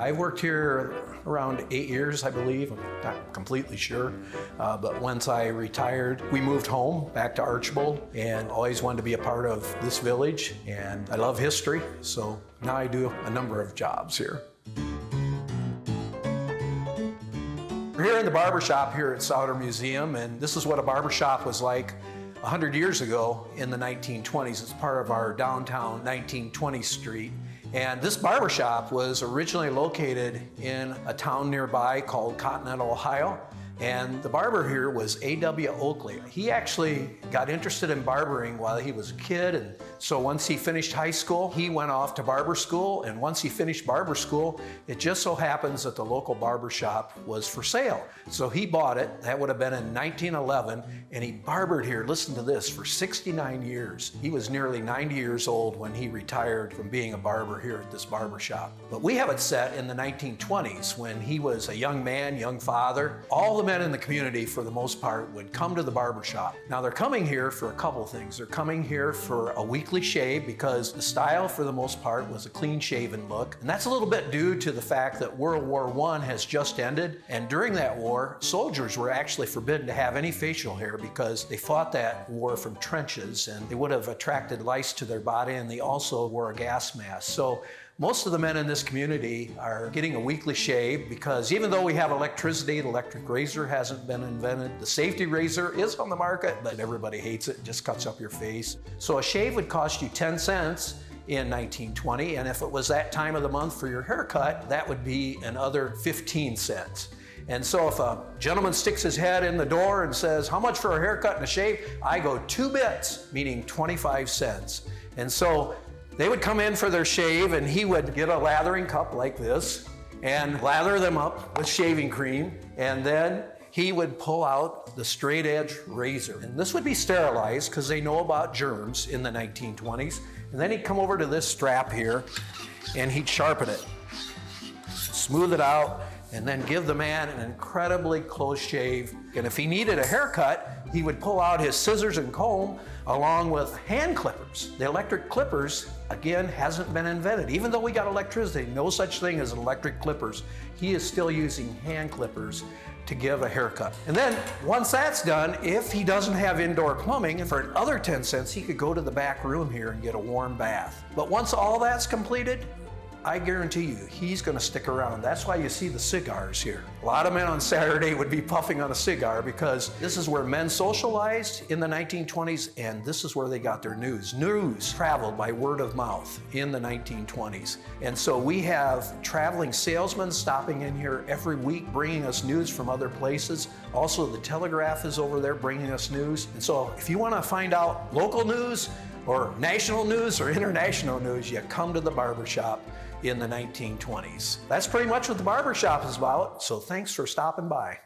I worked here around 8 years, I believe. I'm not completely sure. But once I retired, we moved home back to Archbold and always wanted to be a part of this village. And I love history, so now I do a number of jobs here. We're here in the barbershop here at Sauder Museum, and this is what a barbershop was like 100 years ago in the 1920s. It's part of our downtown 1920 street. And this barbershop was originally located in a town nearby called Continental, Ohio. And the barber here was A.W. Oakley. He actually got interested in barbering while he was a kid, and so once he finished high school, he went off to barber school, and once he finished barber school, it just so happens that the local barbershop was for sale. So he bought it, that would have been in 1911, and he barbered here, listen to this, for 69 years. He was nearly 90 years old when he retired from being a barber here at this barbershop. But we have it set in the 1920s when he was a young man, young father. All the men in the community, for the most part, would come to the barbershop. Now they're coming here for a couple things. They're coming here for a weekly shave because the style, for the most part, was a clean-shaven look. And that's a little bit due to the fact that World War I has just ended. And during that war, soldiers were actually forbidden to have any facial hair because they fought that war from trenches and they would have attracted lice to their body, and they also wore a gas mask. So most of the men in this community are getting a weekly shave because even though we have electricity, the electric razor hasn't been invented. The safety razor is on the market, but everybody hates it. It just cuts up your face. So a shave would cost you 10 cents in 1920, and if it was that time of the month for your haircut, that would be another 15 cents. And so if a gentleman sticks his head in the door and says, "How much for a haircut and a shave?" I go 2 bits, meaning 25 cents. And so they would come in for their shave, and he would get a lathering cup like this and lather them up with shaving cream, and then he would pull out the straight edge razor. And this would be sterilized because they know about germs in the 1920s. And then he'd come over to this strap here and he'd sharpen it, smooth it out, and then give the man an incredibly close shave. And if he needed a haircut, he would pull out his scissors and comb along with hand clippers. The electric clippers, again, hasn't been invented. Even though we got electricity, no such thing as electric clippers. He is still using hand clippers to give a haircut. And then once that's done, if he doesn't have indoor plumbing, for another 10 cents, he could go to the back room here and get a warm bath. But once all that's completed, I guarantee you, he's gonna stick around. That's why you see the cigars here. A lot of men on Saturday would be puffing on a cigar because this is where men socialized in the 1920s, and this is where they got their news. News traveled by word of mouth in the 1920s. And so we have traveling salesmen stopping in here every week, bringing us news from other places. Also, the Telegraph is over there bringing us news. And so if you wanna find out local news, or national news or international news, you come to the barbershop in the 1920s. That's pretty much what the barbershop is about, so thanks for stopping by.